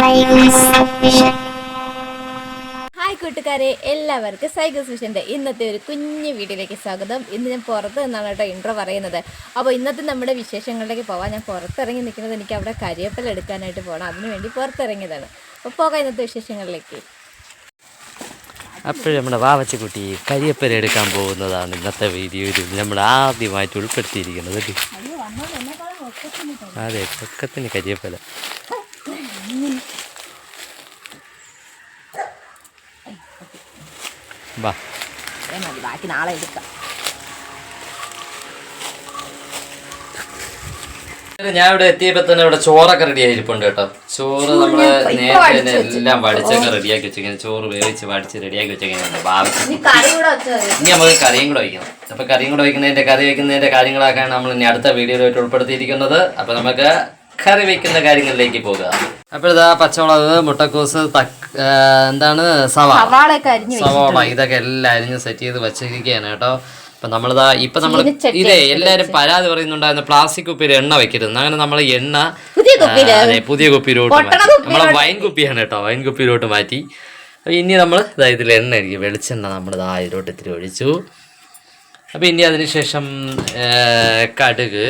Hi കൂട്ടുകാരെ, എല്ലാവർക്കും സൈഗസ് വിഷൻ്റെ ഇന്നത്തെ ഒരു കുഞ്ഞു വീഡിയോയിലേക്ക് സ്വാഗതം. ഇന്ന് ഞാൻ പുറത്ത് നിന്നാണ് കേട്ടോ ഇൻട്രോ പറയുന്നത്. അപ്പോൾ ഇന്നത്തെ നമ്മുടെ വിശേഷങ്ങളിലേക്ക് പോകാൻ ഞാൻ പുറത്തിറങ്ങി നിൽക്കുന്നത് എനിക്ക് അവിടെ കരിവേപ്പില എടുക്കാനായിട്ട് പോകണം. അതിനുവേണ്ടി പുറത്തിറങ്ങിയതാണ്. അപ്പോൾ പോകാം ഇന്നത്തെ വിശേഷങ്ങളിലേക്ക്. അപ്പോൾ നമ്മുടെ വാവച്ചക്കുട്ടി കരിവേപ്പില എടുക്കാൻ പോകുന്നതാണ് ഇന്നത്തെ വീഡിയോയിൽ നമ്മൾ ആദ്യമായിട്ട് ഉൾപ്പെടുത്തിയിരിക്കുന്നത്. അതെ, പൊക്കത്തിന് കരിവേപ്പില. ബാക്കി നാളെ എടുക്കാം. ഞാൻ ഇവിടെ എത്തിയപ്പോ തന്നെ ഇവിടെ ചോറൊക്കെ റെഡി ആയിരിപ്പുണ്ട് കേട്ടോ. ചോറ് നമ്മള് നേരത്തെ തന്നെ എല്ലാം വടിച്ചൊക്കെ റെഡിയാക്കി വെച്ചേക്കുന്നത്. ചോറ് വേവിച്ച് വടിച്ച് റെഡിയാക്കി വെച്ചേക്കുന്നത്. ഇനി നമുക്ക് കറിയും കൂടെ വയ്ക്കണം. അപ്പൊ കറിയും കൂടെ വയ്ക്കുന്നതിന്റെ കറി വയ്ക്കുന്നതിന്റെ കാര്യങ്ങളൊക്കെയാണ് നമ്മൾ ഇനി അടുത്ത വീഡിയോയിലായിട്ട് ഉൾപ്പെടുത്തിയിരിക്കുന്നത്. അപ്പൊ നമുക്ക് കറി വയ്ക്കുന്ന കാര്യങ്ങളിലേക്ക് പോകുക. അപ്പോൾ ഇതാ പച്ചമുളക്, മുട്ടക്കോസ്, എന്താണ് സവാള ഇതൊക്കെ എല്ലാം അരിഞ്ഞ് സെറ്റ് ചെയ്ത് വെച്ചിരിക്കുകയാണ് കേട്ടോ. അപ്പൊ നമ്മളിതാ ഇപ്പൊ നമ്മൾ ഇതേ എല്ലാരും പരാതി പറയുന്നുണ്ടായിരുന്നു പ്ലാസ്റ്റിക് കുപ്പിയിൽ എണ്ണ വെക്കരുത്. അങ്ങനെ നമ്മൾ എണ്ണ പുതിയ കുപ്പിയിലോട്ട് മാറ്റി. നമ്മളെ വൈൻ കുപ്പിയാണ് കേട്ടോ, വൈൻ കുപ്പിയിലോട്ട് മാറ്റി. ഇനി നമ്മൾ ഇതിൽ എണ്ണ ആയിരിക്കും, വെളിച്ചെണ്ണ നമ്മൾ ഇതിലോട്ട് ഇത്തിരി ഒഴിച്ചു. അപ്പൊ ഇനി അതിനുശേഷം കടുക്,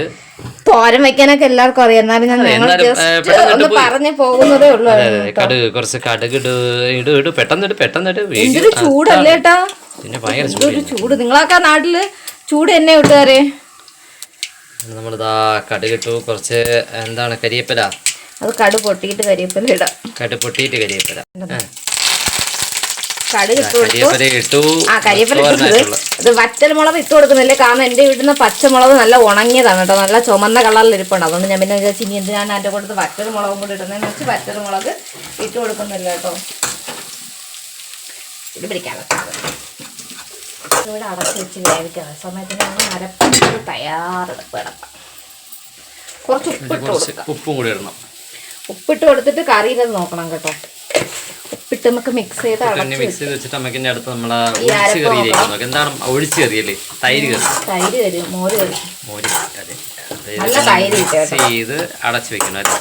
തോരൻ വെക്കാനൊക്കെ എല്ലാവർക്കും അറിയാം, പറഞ്ഞു പോകുന്നതേ ഉള്ളൂ. കടുക്, കുറച്ച് കടുക് ഇട് പെട്ടെന്ന് ചൂടല്ലേ കേട്ടാ, പിന്നെ ഭയങ്കര ചൂട്. നിങ്ങളൊക്കെ നാട്ടില് ചൂട് എന്നെ കൂട്ടുകാരെ. നമ്മളിതാ കടുകിട്ടു. കുറച്ച് എന്താണ് കരിവേപ്പില, അത് കടു പൊട്ടിയിട്ട് കരിവേപ്പില ഇടാം. പൊട്ടിയിട്ട് കരിവേപ്പില ഇട്ടു. ഇത് വറ്റൽമുളക് ഇട്ട് കൊടുക്കുന്നില്ലേ, കാരണം എന്റെ വീട്ടിൽ പച്ചമുളക് നല്ല ഉണങ്ങിയതാണ് കേട്ടോ, നല്ല ചുമന്ന കളറിൽ ഇരിപ്പുണ്ട്. അതുകൊണ്ട് ഞാൻ പിന്നെ വിചാരിച്ചു ഇനി എന്തിനാണ് എൻ്റെ കൊടുത്ത് വറ്റൽമുളകും കൂടി ഇടുന്നതെന്ന് വെച്ച് വറ്റൽമുളക് ഇട്ട് കൊടുക്കുന്നില്ല കേട്ടോ. ഇത് പിടിക്കാനുള്ള ഇവിടെ അടച്ച് വെച്ച് വേവിക്കണം. സമയത്തിന് അരപ്പ് തയ്യാറെടുപ്പ് കിടക്കാം. കുറച്ച് ഉപ്പും കൂടി ഇടണം. ഉപ്പിട്ട് കൊടുത്തിട്ട് കറിയിലത് നോക്കണം കേട്ടോ. ഉപ്പിട്ട് നമുക്ക് മിക്സ് ചെയ്ത് വെച്ചിട്ട് നമുക്ക് അടുത്ത് നമ്മളെ ഒഴിച്ച് കറിയിലേക്ക് നോക്കാം. എന്താണ് ഒഴിച്ച് കറിയല്ലേ? തൈര് കറി, മോര് കറി. അതെ, നല്ല തൈര് ചെയ്ത് അടച്ചു വെക്കണം അല്ലേ.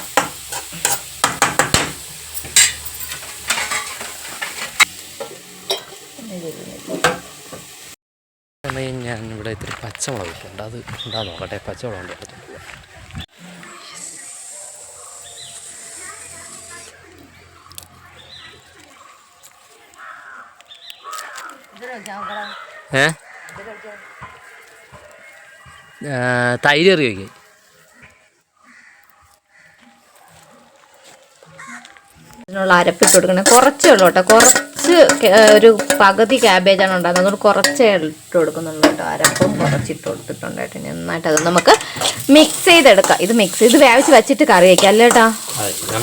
ഞാൻ ഇവിടെ ഇത്തിരി പച്ചമുളക് ഇട്ടുണ്ട്, അത് ഉണ്ടാ നോക്കട്ടെ. പച്ചമുളക് ഉണ്ട്. തൈര് കറി വയ്ക്കുക. ഇതിനുള്ള അരപ്പിട്ട് കൊടുക്കണം. കുറച്ചേ ഉള്ളൂ കേട്ടോ, കുറച്ച് ഒരു പകുതി ക്യാബേജാണ് ഉണ്ടാകുന്നത്, അതുകൊണ്ട് കുറച്ചേ ഇട്ട് കൊടുക്കുന്നുള്ളൂ കേട്ടോ. അരപ്പും കുറച്ചിട്ട് കൊടുത്തിട്ടുണ്ട് കേട്ടോ. നന്നായിട്ട് അത് നമുക്ക് മിക്സ് ചെയ്തെടുക്കാം. ഇത് മിക്സ് ചെയ്ത് വേവിച്ച് വെച്ചിട്ട് കറി വയ്ക്കാം അല്ലേ കേട്ടോ. പിന്നെ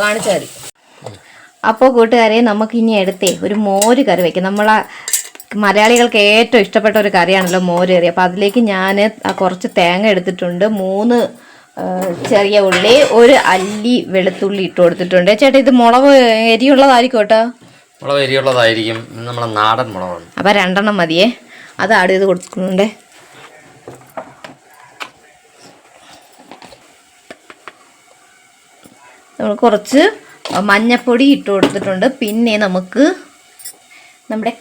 കാണിച്ചു മതി. അപ്പോൾ കൂട്ടുകാരെ, നമുക്ക് ഇനി എടുത്തേ ഒരു മോര് കറി വയ്ക്കാം. നമ്മളെ മലയാളികൾക്ക് ഏറ്റവും ഇഷ്ടപ്പെട്ട ഒരു കറിയാണല്ലോ മോര് കറി. അപ്പോൾ അതിലേക്ക് ഞാൻ കുറച്ച് തേങ്ങ എടുത്തിട്ടുണ്ട്, 3 ചെറിയ ഉള്ളി, 1 അല്ലി വെളുത്തുള്ളി ഇട്ട് കൊടുത്തിട്ടുണ്ട്. ചേട്ടാ ഇത് മുളക് എരിയുള്ളതായിരിക്കും കേട്ടോ. മുളക് എരിയുള്ളതായിരിക്കും, നമ്മളെ നാടൻ മുളകാണ്. അപ്പോൾ 2 മതിയേ. അത് ആഡ് ചെയ്ത് കൊടുക്കുന്നുണ്ട്. നമ്മൾ കുറച്ച് മഞ്ഞപ്പൊടി ഇട്ട് കൊടുത്തിട്ടുണ്ട്. പിന്നെ നമുക്ക് നമ്മുടെ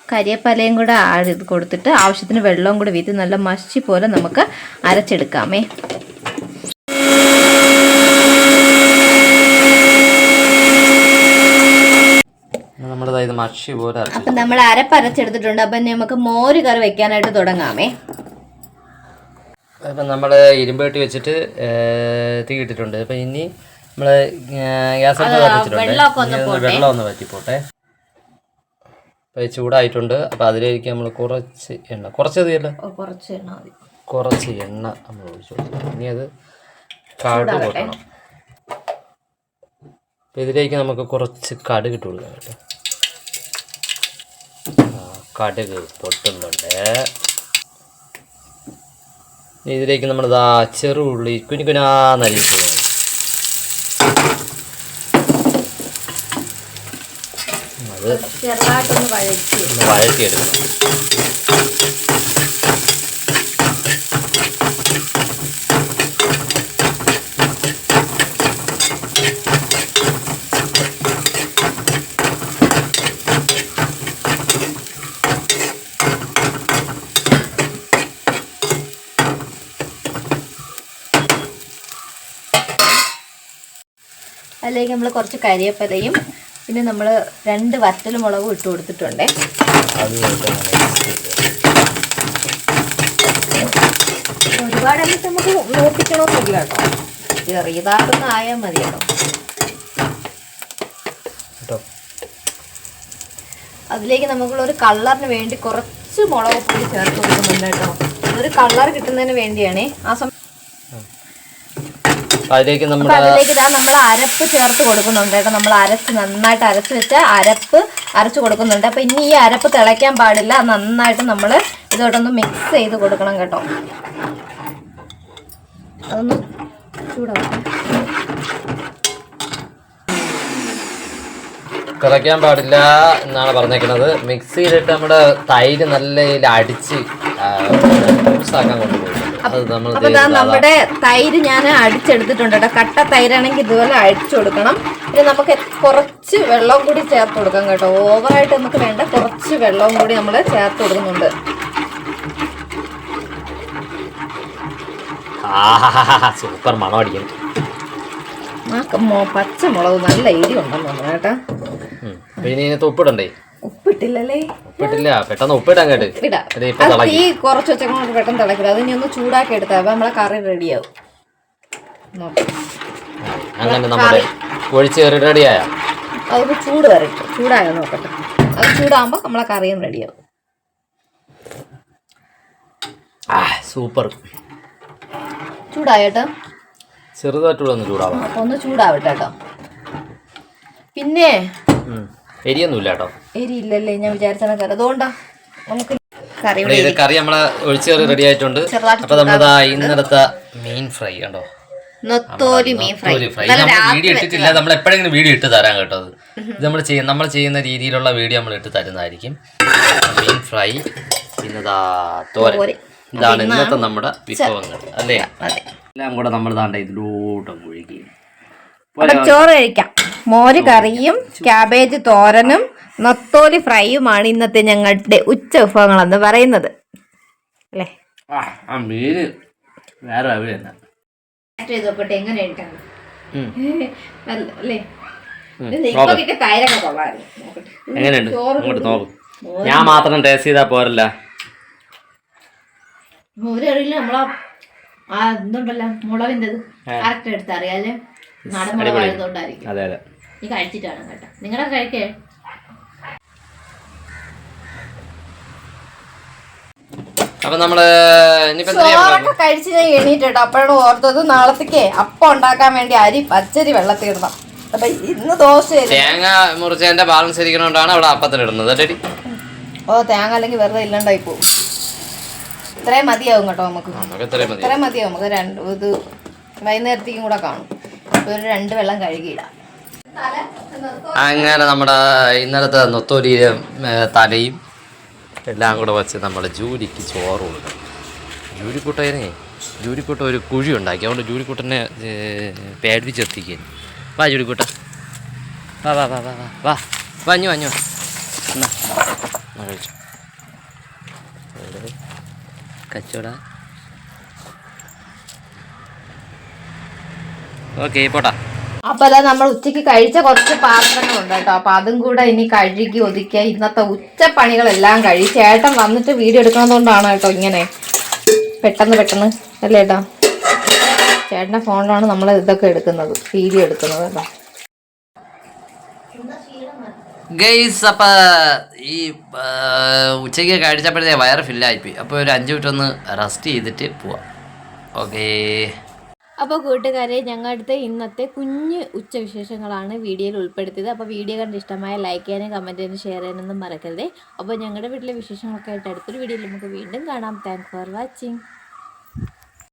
കരിവേപ്പിലയും കൂടെ ആഡ് ചെയ്ത് കൊടുത്തിട്ട് ആവശ്യത്തിന് വെള്ളവും കൂടെ വീത്തി നല്ല മഷി പോലെ നമുക്ക് അരച്ചെടുക്കാമേ. അപ്പം നമ്മൾ അരപ്പരച്ചെടുത്തിട്ടുണ്ട്. അപ്പം നമുക്ക് മോര് കറി വെക്കാനായിട്ട് തുടങ്ങാമേ. അപ്പം നമ്മൾ ഇരുമ്പേട്ടി വെച്ചിട്ട് തീ ഇട്ടിട്ടുണ്ട്. അപ്പം ഇനി നമ്മൾ ഗ്യാസ് വെള്ളം ഒന്ന് വറ്റിപ്പോട്ടെ. അപ്പം ചൂടായിട്ടുണ്ട്. അപ്പം അതിലേക്ക് നമ്മൾ കുറച്ച് എണ്ണ നമ്മൾ ഒഴിച്ചു കൊടുക്കണം. ഇനി അത് കടുക് പൊട്ടണം. അപ്പം ഇതിലേക്ക് നമുക്ക് കുറച്ച് കടുക് ഇട്ട് കൊടുക്കാം കേട്ടോ. കടുക് പൊട്ടുന്നുണ്ട്. ഇതിലേക്ക് നമ്മൾ ചെറുള്ളി കുഞ്ഞുകുഞ്ഞാന്നരിയിട്ടുണ്ട്. അത് വഴറ്റിയെടുക്കണം. അതിലേക്ക് നമ്മൾ കുറച്ച് കരിവേപ്പിലയും പിന്നെ നമ്മൾ 2 വറ്റൽമുളകും ഇട്ട് കൊടുത്തിട്ടുണ്ട്. ഒരുപാടായിട്ട് നമുക്ക് നോക്കിക്കണമെന്നില്ല കേട്ടോ, ചെറിയതായിട്ടൊന്നും ആയാൽ മതി കേട്ടോ. അതിലേക്ക് നമുക്കുള്ളൊരു കളറിന് വേണ്ടി കുറച്ച് മുളക് പൊടി ചേർത്ത് കൊടുക്കുന്നുണ്ട് കേട്ടോ. അതൊരു കളർ കിട്ടുന്നതിന് വേണ്ടിയാണേ. ആ സമയം അതിലേക്ക് നമ്മൾ അരപ്പ് ചേർത്ത് കൊടുക്കുന്നുണ്ട് കേട്ടോ. നമ്മൾ നന്നായിട്ട് അരച്ച് വെച്ച അരപ്പ് അരച്ച് കൊടുക്കുന്നുണ്ട്. അപ്പം ഇനി ഈ അരപ്പ് തിളയ്ക്കാൻ പാടില്ല, നന്നായിട്ട് നമ്മൾ ഇതോട്ടൊന്ന് മിക്സ് ചെയ്ത് കൊടുക്കണം കേട്ടോ. അതൊന്ന് ചൂടാക്കാം. തിളയ്ക്കാൻ പാടില്ല എന്നാണ് പറഞ്ഞേക്കുന്നത്. മിക്സിയിലിട്ട് നമ്മുടെ തൈര് നല്ല അടിച്ച് ജ്യൂസാക്കാൻ കൊണ്ടുപോകും. അപ്പൊ നമ്മുടെ തൈര് ഞാൻ അടിച്ചെടുത്തിട്ടുണ്ട് കേട്ടോ. കട്ട തൈരാണെങ്കിൽ ഇതുപോലെ അടിച്ചു കൊടുക്കണം. പിന്നെ നമുക്ക് കുറച്ച് വെള്ളവും കൂടി ചേർത്ത് കൊടുക്കാം കേട്ടോ. ഓവറായിട്ട് നമുക്ക് വേണ്ട, കുറച്ച് വെള്ളവും കൂടി നമ്മൾ ചേർത്ത് കൊടുക്കുന്നുണ്ട്. സൂപ്പർ മണം അടിക്കും. പച്ചമുളക് നല്ല എരി ഉണ്ടെന്ന് തോന്നുന്നു കേട്ടോ. ഉപ്പിടണ്ടേ? ഉപ്പിട്ടില്ലല്ലേ? ഉപ്പിട്ടില്ല, പെട്ടെന്ന് ഉപ്പിടാൻ കേട്ട് ഈ കുറച്ച് വെച്ചോണ്ട് പെട്ടെന്ന് തിളക്കില്ല. അതിനി ഒന്ന് ചൂടാക്കി എടുത്താൽ നമ്മളെ കറി റെഡിയാവും. അങ്ങനെ നമ്മുടെ ഒഴിച്ച് റെഡിയായ അതൊന്ന് ചൂട് വരട്ടെ, ചൂടായോ നോക്കട്ടെ. അത് ചൂടാകുമ്പോ നമ്മളെ കറിയും റെഡിയാവും. സൂപ്പർ. ചൂടായേട്ടോ? ചെറുതായിട്ടുള്ള ഒന്ന് ചൂടാവട്ടെ കേട്ടോ. പിന്നെ എരിയൊന്നുമില്ല കേട്ടോ. എരി ഇല്ലല്ലേ? ഞാൻ വിചാരിച്ചാൽ അതുകൊണ്ടാ നമുക്ക് കറി നമ്മളെ ഒഴിച്ചുകറി റെഡി ആയിട്ടുണ്ട്. അപ്പൊ നമ്മളതാ ഇന്നലത്തെ മീൻ ഫ്രൈ കണ്ടോ, നൊത്തോലി മീൻ ഫ്രൈ. വീഡിയോ ഇട്ടിട്ടില്ല, നമ്മൾ എപ്പോഴെങ്കിലും വീഡിയോ ഇട്ട് തരാൻ കേട്ടോ. ഇത് നമ്മൾ ചെയ്യുന്ന രീതിയിലുള്ള വീഡിയോ നമ്മൾ ഇട്ട് തരുന്നതായിരിക്കും. മീൻ ഫ്രൈ, പിന്നെതാ തോരൻ. ഇതാണ് ഇന്നത്തെ നമ്മുടെ വിഭവങ്ങൾ അല്ലേ? എല്ലാം കൂടെ നമ്മൾ താണ്ട ഇതിലൂട്ടം ഒഴുകി ചോറ് കഴിക്കാം. മോര് കറിയും ക്യാബേജ് തോരനും നൊത്തോലി ഫ്രൈയുമാണ് ഇന്നത്തെ ഞങ്ങളുടെ ഉച്ച വിഭവങ്ങൾ എന്ന് പറയുന്നത് അല്ലേ? മീന് വേറെ നോക്കട്ടെ എങ്ങനെയുണ്ടാണ് അല്ലേ? എങ്ങനെയുണ്ട് അങ്ങോട്ട് നോക്കും. ഞാൻ മാത്രം ടേസ്റ്റ് ചെയ്താ പോരല്ല. മോരറിയില്ല നമ്മളാ എന്തുണ്ടല്ലോ മുളകിൻ്റെ കറക്റ്റ് എടുത്തറിയാല്ലേ? നാടൻ മുളകായതുകൊണ്ടായിരിക്കും. നീ കഴിച്ചിട്ടാണ് കേട്ടോ. നിങ്ങളുടെ കഴിക്കേ? അപ്പൊ നമ്മള് ചോറൊക്കെ കഴിച്ച് ഞാൻ എണീറ്റോ. അപ്പോഴാണ് ഓർത്തത് നാളത്തേക്ക് അപ്പം ഉണ്ടാക്കാൻ വേണ്ടി പച്ചരി വെള്ളത്തിൽ ഇടണം. അപ്പൊ ഇന്ന് ദോശ തേങ്ങ മുറിച്ചതിന്റെ ബാലൻസ് ഇരിക്കണോണ്ടാണ് അവിടെ അപ്പത്തിലിടുന്നത്. തേങ്ങ അല്ലെങ്കിൽ വെറുതെ ഇല്ലാണ്ടായി പോകും. ഇത്രയും മതിയാവും കേട്ടോ നമുക്ക്. ഇത്രയും മതിയാവും നമുക്ക്. ഇത് വൈകുന്നേരത്തേക്കും കൂടെ കാണും. ഒരു 2 വെള്ളം കഴുകിയിടാം. അങ്ങനെ നമ്മുടെ ഇന്നലത്തെ നൊത്തോലിയും തലയും എല്ലാം കൂടെ വെച്ച് നമ്മൾ ജൂലിക്ക് ചോറ് കൊടുക്കും. ജൂലിക്കുട്ട ഒരു കുഴി ഉണ്ടാക്കി. അതുകൊണ്ട് ജൂലിക്കുട്ടനെ പേടിപ്പിച്ചെത്തിക്കാൻ. വാ ജൂലിക്കുട്ട, വാ വാ വാ വാ വാ വാഞ്ഞു വാഞ്ഞു എന്നാ കഴിച്ചു കച്ചോട. ഓക്കെ പോട്ടാ. അപ്പൊ അല്ല നമ്മൾ ഉച്ചക്ക് കഴിച്ച കുറച്ച് പാത്രങ്ങളുണ്ട് കേട്ടോ. അപ്പൊ അതും കൂടെ ഇനി കഴുകി ഒതുക്കിയ ഇന്നത്തെ ഉച്ചപ്പണികളെല്ലാം കഴി. ചേട്ടൻ വന്നിട്ട് വീഡിയോ എടുക്കുന്നതുകൊണ്ടാണ് കേട്ടോ ഇങ്ങനെ പെട്ടെന്ന് അല്ലേ ഏട്ടാ? ചേട്ടൻ്റെ ഫോണിലാണ് നമ്മൾ ഇതൊക്കെ എടുക്കുന്നത്, വീഡിയോ എടുക്കുന്നത് കേട്ടോ. ഗൈസ്, അപ്പൊ ഈ ഉച്ചയ്ക്ക് കഴിച്ചപ്പോഴത്തേ വയറ് ഫില്ലായിപ്പോയി. അപ്പോൾ ഒരു 5 മിനിറ്റ് ഒന്ന് റെസ്റ്റ് ചെയ്തിട്ട് പോവാം. ഓക്കേ. അപ്പോൾ കൂട്ടുകാരെ, ഞങ്ങളുടെ ഇന്നത്തെ കുഞ്ഞ് ഉച്ചവിശേഷങ്ങളാണ് വീഡിയോയിൽ ഉൾപ്പെടുത്തിയത്. അപ്പോൾ വീഡിയോ കണ്ട് ഇഷ്ടമായ ലൈക്ക് ചെയ്യാനും കമൻറ്റ് ചെയ്യാനും ഷെയർ ചെയ്യാനൊന്നും മറക്കരുതേ. അപ്പോൾ ഞങ്ങളുടെ വീട്ടിലെ വിശേഷങ്ങളൊക്കെ ആയിട്ട് അടുത്തൊരു വീഡിയോയിൽ നമുക്ക് വീണ്ടും കാണാം. Thanks for watching.